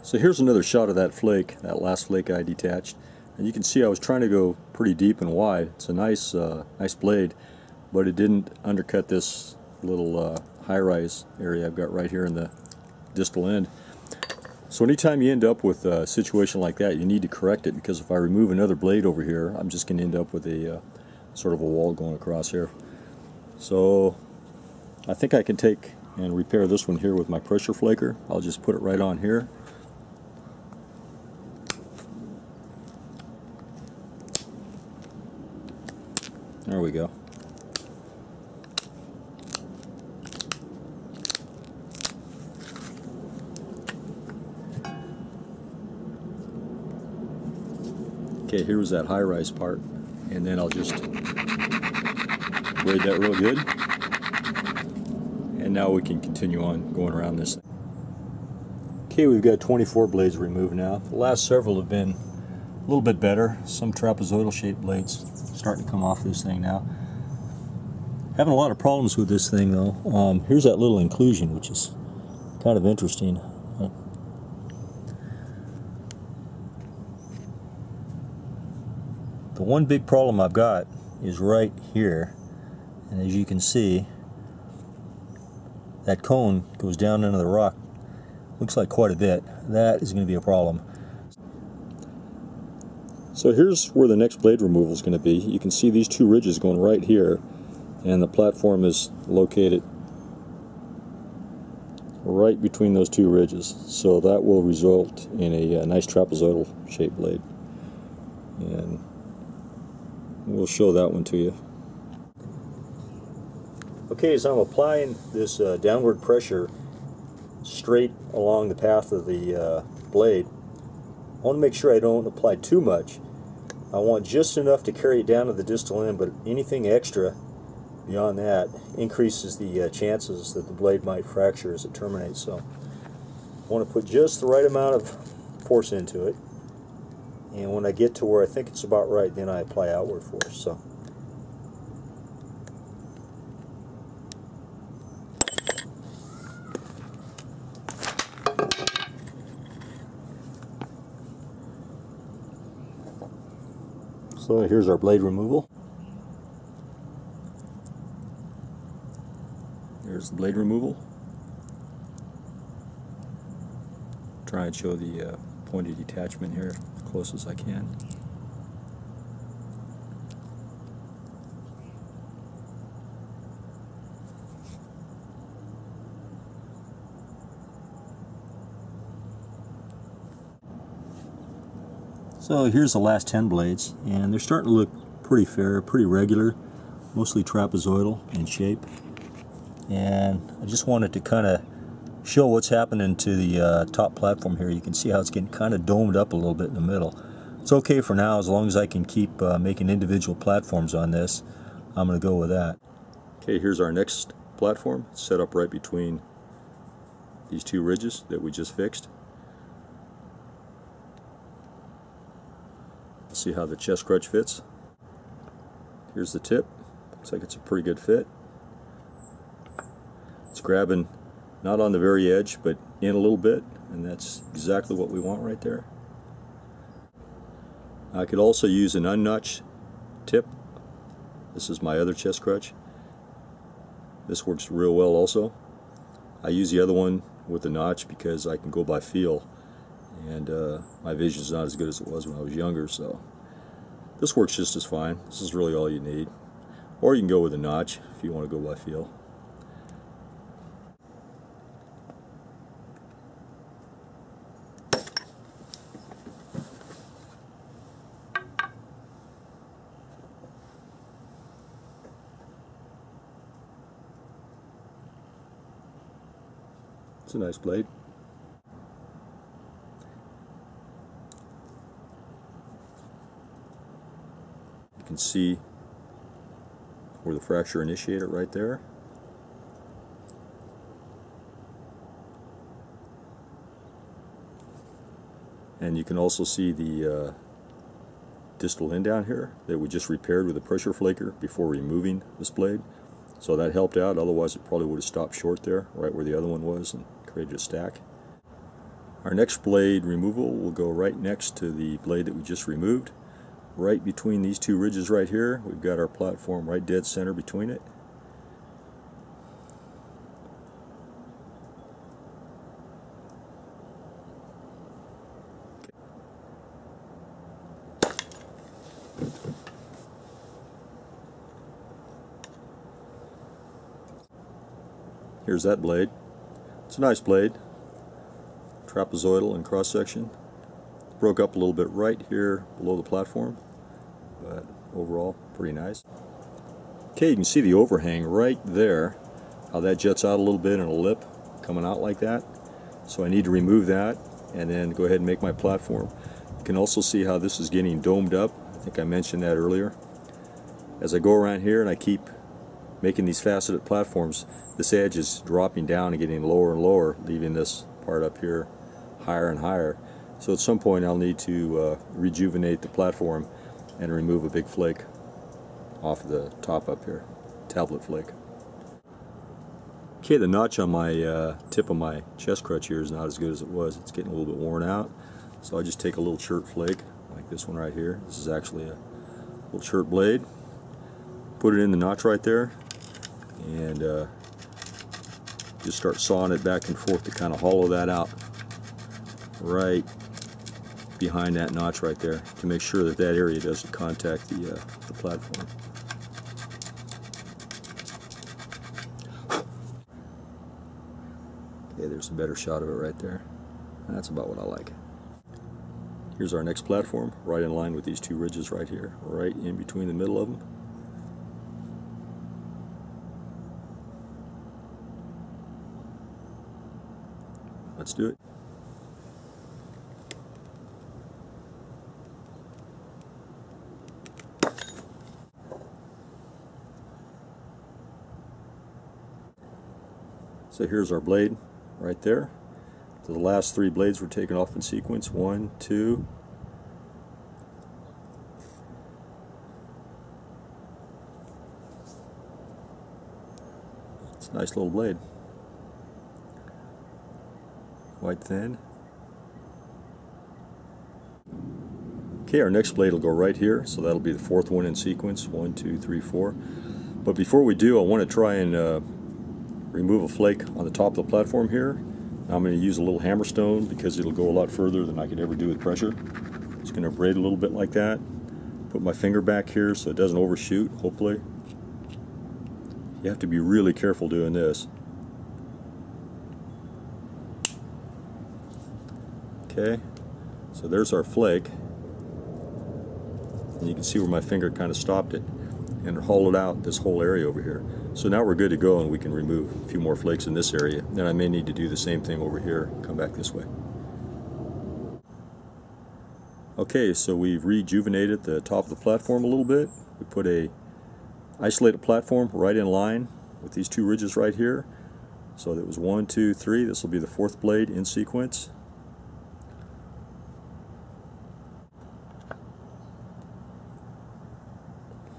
So here's another shot of that flake, that last flake I detached. And you can see I was trying to go pretty deep and wide. It's a nice blade, but it didn't undercut this little high-rise area I've got right here in the distal end. So anytime you end up with a situation like that, you need to correct it, because if I remove another blade over here, I'm just going to end up with a sort of a wall going across here. So I think I can take and repair this one here with my pressure flaker. I'll just put it right on here. There we go. Okay, here was that high-rise part, and then I'll just braid that real good, and now we can continue on going around this thing. Okay, we've got 24 blades removed now. The last several have been a little bit better. Some trapezoidal shaped blades starting to come off this thing now. Having a lot of problems with this thing though. Here's that little inclusion, which is kind of interesting. The one big problem I've got is right here, and as you can see, that cone goes down into the rock. Looks like quite a bit. That is going to be a problem. So here's where the next blade removal is going to be. You can see these two ridges going right here, and the platform is located right between those two ridges. So that will result in a nice trapezoidal shaped blade. And we'll show that one to you. Okay, as I'm applying this downward pressure straight along the path of the blade, I want to make sure I don't apply too much. I want just enough to carry it down to the distal end, but anything extra beyond that increases the chances that the blade might fracture as it terminates. So I want to put just the right amount of force into it, and when I get to where I think it's about right, then I apply outward force. So here's our blade removal. There's the blade removal. Try and show the point of detachment here as close as I can. So here's the last 10 blades, and they're starting to look pretty fair, pretty regular, mostly trapezoidal in shape. And I just wanted to kind of show what's happening to the top platform here. You can see how it's getting kind of domed up a little bit in the middle. It's okay for now, as long as I can keep making individual platforms on this. I'm going to go with that. Okay, here's our next platform, set up right between these two ridges that we just fixed. See how the chest crutch fits. Here's the tip. Looks like it's a pretty good fit. It's grabbing not on the very edge, but in a little bit, and that's exactly what we want right there. I could also use an unnotched tip. This is my other chest crutch. This works real well also. I use the other one with a notch because I can go by feel, and my vision is not as good as it was when I was younger, so this works just as fine. This is really all you need. Or you can go with a notch if you want to go by feel. It's a nice blade. You can see where the fracture initiated right there. And you can also see the distal end down here that we just repaired with a pressure flaker before removing this blade. So that helped out, otherwise it probably would have stopped short there, right where the other one was, and created a stack. Our next blade removal will go right next to the blade that we just removed. Right between these two ridges right here, we've got our platform right dead center between it. Here's that blade. It's a nice blade, trapezoidal in cross section. Broke up a little bit right here below the platform, but overall pretty nice. Okay, you can see the overhang right there, how that jets out a little bit in a lip coming out like that. So I need to remove that and then go ahead and make my platform. You can also see how this is getting domed up. I think I mentioned that earlier. As I go around here and I keep making these faceted platforms, this edge is dropping down and getting lower and lower, leaving this part up here higher and higher. So at some point I'll need to rejuvenate the platform and remove a big flake off of the top up here, tablet flake. Okay, the notch on my tip of my chest crutch here is not as good as it was. It's getting a little bit worn out. So I just take a little chert flake, like this one right here. This is actually a little chert blade. Put it in the notch right there, and just start sawing it back and forth to kind of hollow that out right behind that notch right there, to make sure that that area doesn't contact the platform. Okay, there's a better shot of it right there. That's about what I like. Here's our next platform, right in line with these two ridges right here, right in between the middle of them. Let's do it. So here's our blade right there. So the last three blades were taken off in sequence. 1, 2. It's a nice little blade. Quite thin. Okay, our next blade will go right here, so that'll be the fourth one in sequence. 1, 2, 3, 4. But before we do, I want to try and remove a flake on the top of the platform here. Now I'm going to use a little hammerstone because it'll go a lot further than I could ever do with pressure. Just going to braid a little bit like that. Put my finger back here so it doesn't overshoot, hopefully. You have to be really careful doing this. Okay, so there's our flake. And you can see where my finger kind of stopped it, and it hollowed out this whole area over here. So now we're good to go, and we can remove a few more flakes in this area. Then I may need to do the same thing over here, come back this way. Okay, so we've rejuvenated the top of the platform a little bit. We put a isolated platform right in line with these two ridges right here. So that was 1, 2, 3. This will be the fourth blade in sequence.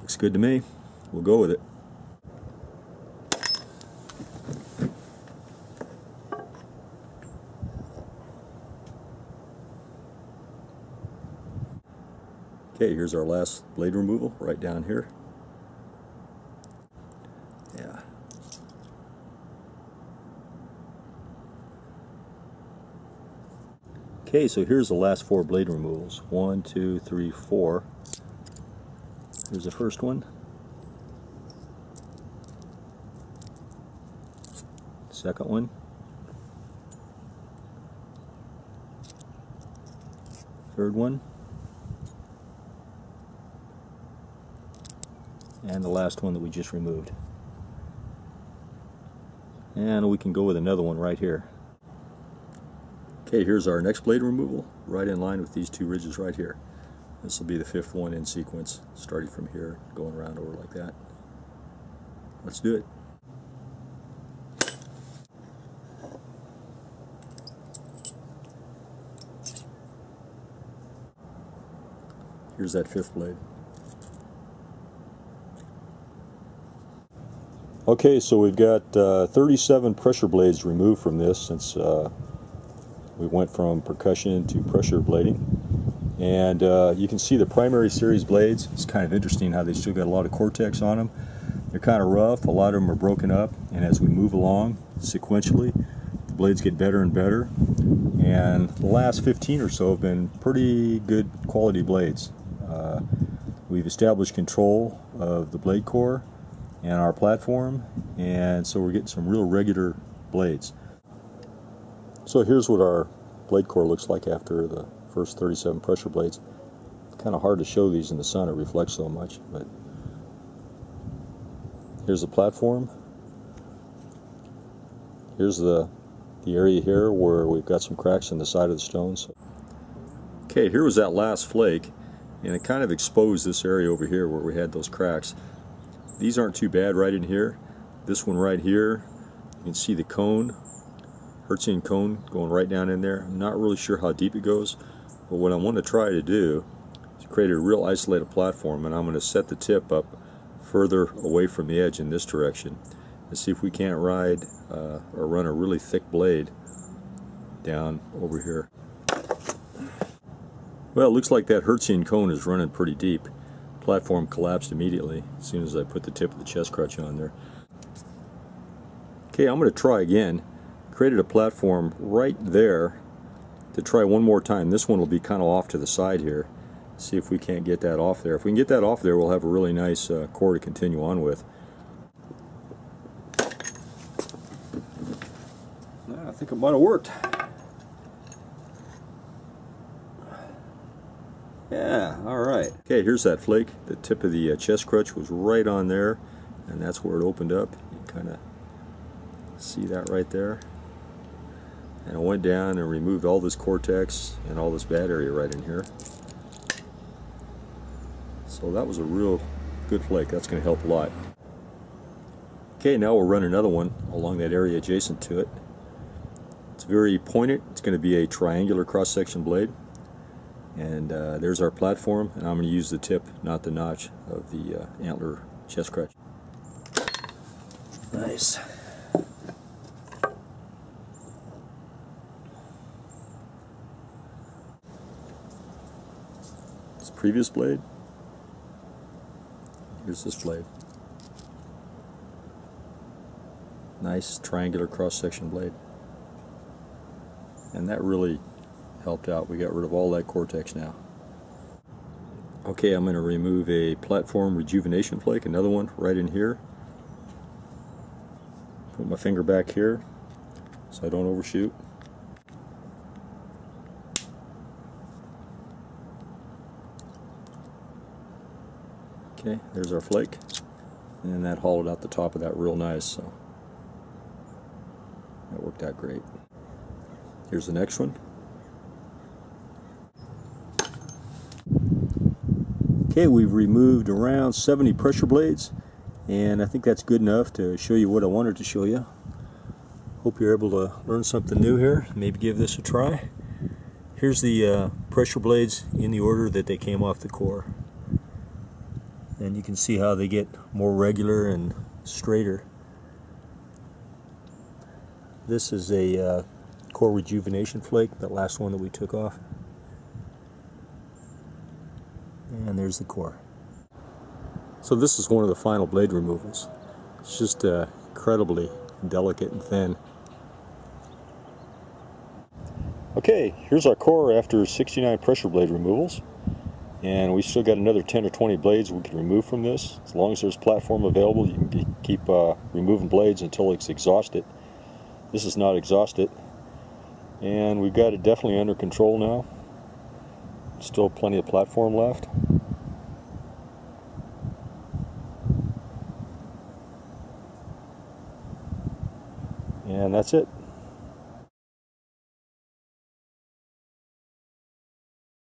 Looks good to me. We'll go with it. Okay, here's our last blade removal right down here. Yeah. Okay, so here's the last four blade removals. 1, 2, 3, 4. Here's the first one. Second one. Third one. And the last one that we just removed. And we can go with another one right here. Okay, here's our next blade removal, right in line with these two ridges right here. This will be the fifth one in sequence, starting from here, going around over like that. Let's do it. Here's that fifth blade. Okay, so we've got 37 pressure blades removed from this since we We went from percussion to pressure blading. And you can see the primary series blades. It's kind of interesting how they still got a lot of Cortex on them. They're kind of rough, a lot of them are broken up, and as we move along sequentially, the blades get better and better. And the last 15 or so have been pretty good quality blades. We've established control of the blade core and our platform, and so we're getting some real regular blades. So here's what our blade core looks like after the first 37 pressure blades. Kind of hard to show these in the sun, it reflects so much, but here's the platform. Here's the area here where we've got some cracks in the side of the stones. Okay, here was that last flake, and it kind of exposed this area over here where we had those cracks. These aren't too bad right in here. This one right here, you can see the cone, Hertzian cone going right down in there. I'm not really sure how deep it goes, but what I want to try to do is create a real isolated platform, and I'm going to set the tip up further away from the edge in this direction and see if we can't ride or run a really thick blade down over here. Well, it looks like that Hertzian cone is running pretty deep. Platform collapsed immediately as soon as I put the tip of the chest crutch on there. Okay, I'm going to try again. Created a platform right there to try one more time. This one will be kind of off to the side here. See if we can't get that off there. If we can get that off there, we'll have a really nice core to continue on with. I think it might have worked. Yeah, alright. Okay, here's that flake. The tip of the chest crutch was right on there, and that's where it opened up. You can kind of see that right there. And I went down and removed all this Cortex and all this bad area right in here. So that was a real good flake. That's going to help a lot. Okay, now we'll run another one along that area adjacent to it. It's very pointed. It's going to be a triangular cross-section blade. And there's our platform, and I'm going to use the tip, not the notch, of the antler chest crutch. Nice. This previous blade. Here's this blade. Nice triangular cross-section blade. And that really helped out. We got rid of all that Cortex now. Okay, I'm going to remove a platform rejuvenation flake, another one right in here. Put my finger back here so I don't overshoot. Okay, there's our flake. And that hollowed out the top of that real nice, so that worked out great. Here's the next one. Okay, we've removed around 70 pressure blades, and I think that's good enough to show you what I wanted to show you. Hope you're able to learn something new here, maybe give this a try. Here's the pressure blades in the order that they came off the core. And you can see how they get more regular and straighter. This is a core rejuvenation flake, that last one that we took off. And there's the core. So this is one of the final blade removals. It's just incredibly delicate and thin. Okay, here's our core after 69 pressure blade removals. And we still got another 10 or 20 blades we can remove from this. As long as there's platform available, you can keep removing blades until it's exhausted. This is not exhausted. And we've got it definitely under control now. Still plenty of platform left. And that's it.